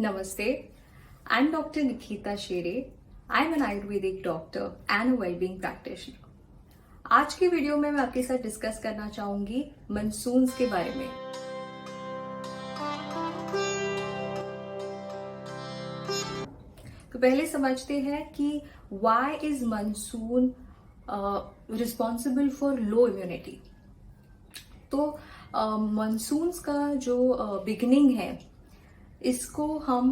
Namaste. I'm Dr. Nikita Shere. I'm an Ayurvedic doctor and a well-being practitioner. आज की video में मैं आपके साथ डिस्कस करना चाहूंगी मानसून्स के बारे में। तो पहले समझते हैं कि why is monsoon responsible for low immunity। तो मानसून्स का जो बिगिनिंग है इसको हम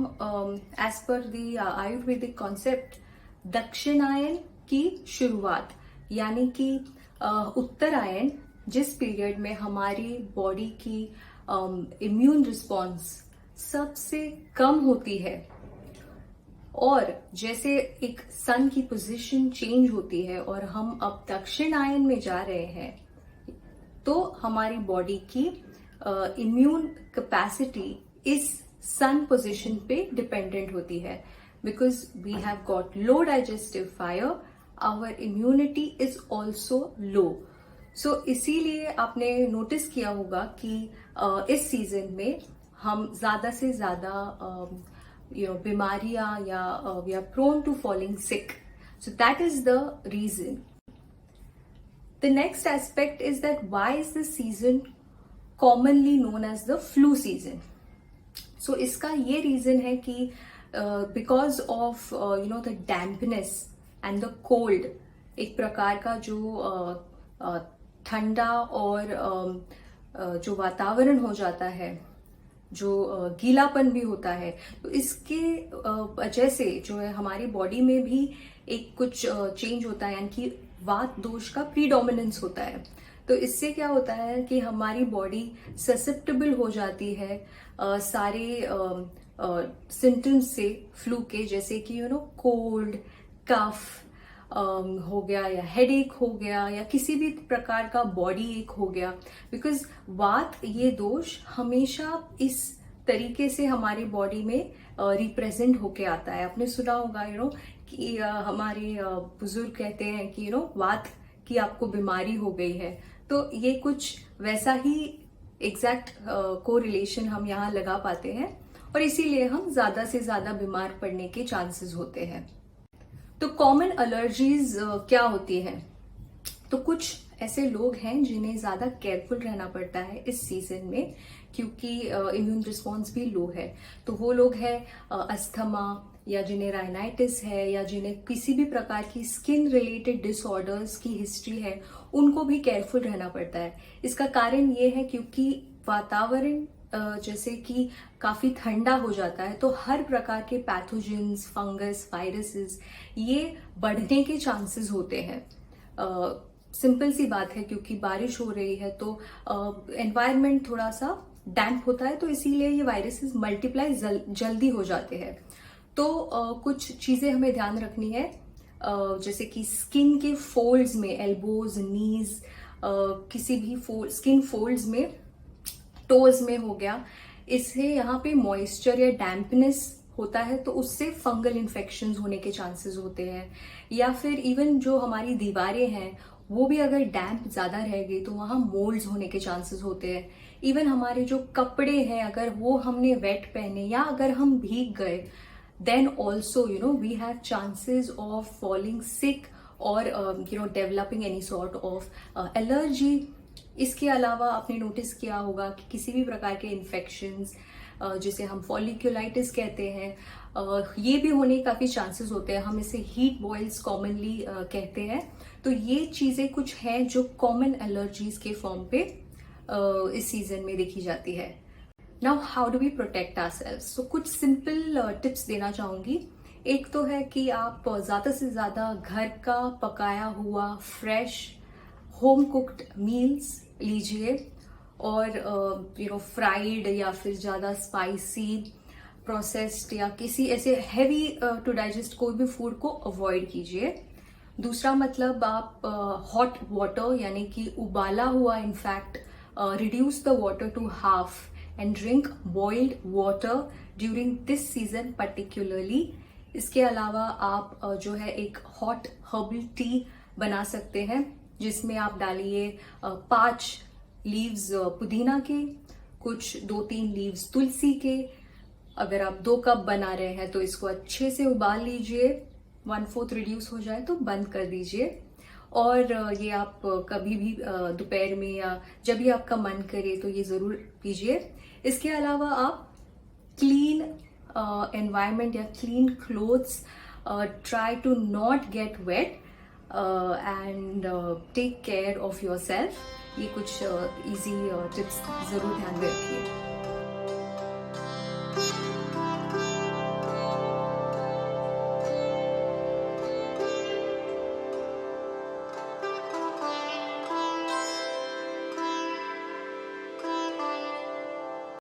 as per the Ayurvedic concept दक्षिणायन की शुरुआत यानी कि उत्तरायण जिस पीरियड में हमारी बॉडी की इम्यून रिस्पॉन्स सबसे कम होती है और जैसे एक सन की पोजीशन चेंज होती है और हम अब दक्षिणायन में जा रहे हैं तो हमारी बॉडी की इम्यून कैपेसिटी इस सन पोजीशन पे डिपेंडेंट होती है because we have got low digestive fire our immunity is also low. So इसीलिए आपने नोटिस किया होगा कि इस सीजन में हम ज्यादा से ज्यादा बीमारियां या we are prone to falling sick. So that is the reason. The next aspect is that why is this season commonly known as the flu season? So इसका ये reason है कि because of the dampness and the cold एक प्रकार का जो ठंडा और जो वातावरण हो जाता है जो गीलापन भी होता है तो इसके वजह से जो है हमारी बॉडी में भी एक कुछ चेंज होता है यानी कि वात दोष का प्रीडोमिनेंस होता है। तो इससे क्या होता है कि हमारी बॉडी ससेप्टेबल हो जाती है सारे सिम्टम्स से फ्लू के, जैसे कि कोल्ड कफ हो गया या हेडेक हो गया या किसी भी प्रकार का बॉडी एक हो गया। बिकॉज वात ये दोष हमेशा इस तरीके से हमारी बॉडी में रिप्रेजेंट होके आता है। आपने सुना होगा कि हमारे बुजुर्ग कहते हैं कि वात की आपको बीमारी हो गई है, तो ये कुछ वैसा ही एग्जैक्ट कोरिलेशन हम यहाँ लगा पाते हैं और इसीलिए हम ज्यादा से ज्यादा बीमार पड़ने के चांसेस होते हैं। तो कॉमन एलर्जीज क्या होती हैं? तो कुछ ऐसे लोग हैं जिन्हें ज्यादा केयरफुल रहना पड़ता है इस सीजन में क्योंकि इम्यून रिस्पॉन्स भी लो है। तो वो लोग हैं अस्थमा या जिन्हें राइनाइटिस है या जिन्हें किसी भी प्रकार की स्किन रिलेटेड डिसऑर्डर्स की हिस्ट्री है, उनको भी केयरफुल रहना पड़ता है। इसका कारण ये है क्योंकि वातावरण जैसे कि काफी ठंडा हो जाता है तो हर प्रकार के पैथोजेंस, फंगस, वायरसेस ये बढ़ने के चांसेस होते हैं। सिंपल सी बात है क्योंकि बारिश हो रही है तो एनवायरनमेंट थोड़ा सा डैम्प होता है तो इसीलिए ये वायरसेस मल्टीप्लाई जल्दी हो जाते हैं। तो कुछ चीजें हमें ध्यान रखनी है जैसे कि स्किन के फोल्ड्स में, एल्बोज, नीज, किसी भी स्किन फोल्ड्स में, टोज में हो गया, इससे यहाँ पे मॉइस्चर या डैम्पनेस होता है तो उससे फंगल इन्फेक्शंस होने के चांसेस होते हैं। या फिर इवन जो हमारी दीवारें हैं वो भी अगर डैम्प ज्यादा रह गई तो वहां मोल्ड्स होने के चांसेस होते हैं। इवन हमारे जो कपड़े हैं अगर वो हमने वेट पहने या अगर हम भीग गए then also we have chances of falling sick और developing any sort of allergy. इसके अलावा आपने नोटिस किया होगा कि किसी भी प्रकार के इन्फेक्शंस जिसे हम फॉलिक्यूलाइटिस कहते हैं ये भी होने के काफी चांसेस होते हैं। हम इसे हीट बॉइल्स कॉमनली कहते हैं। तो ये चीजें कुछ हैं जो कॉमन एलर्जीज के फॉर्म पे इस सीजन में देखी जाती है। Now how do we protect ourselves? तो कुछ सिंपल टिप्स देना चाहूंगी। एक तो है कि आप ज्यादा से ज्यादा घर का पकाया हुआ फ्रेश होम कुक्ड मील्स लीजिए और फ्राइड या फिर ज्यादा स्पाइसी, प्रोसेस्ड या किसी ऐसे हैवी टू डाइजेस्ट कोई भी फूड को अवॉइड कीजिए। दूसरा मतलब आप हॉट वाटर यानी कि उबाला हुआ in fact reduce the water to half and drink boiled water during this season particularly. इसके अलावा आप जो है एक हॉट हर्बल टी बना सकते हैं जिसमें आप डालिए 5 लीव्स पुदीना के, कुछ 2-3 लीव्स तुलसी के, अगर आप 2 कप बना रहे हैं तो इसको अच्छे से उबाल लीजिए, 1/4 रिड्यूस हो जाए तो बंद कर दीजिए। और ये आप कभी भी दोपहर में या जब भी आपका मन करे तो ये ज़रूर पीजिए। इसके अलावा आप क्लीन एनवायरनमेंट या clean clothes, try to not get wet and take care of your self. ये कुछ इजी टिप्स ज़रूर ध्यान में रखिए।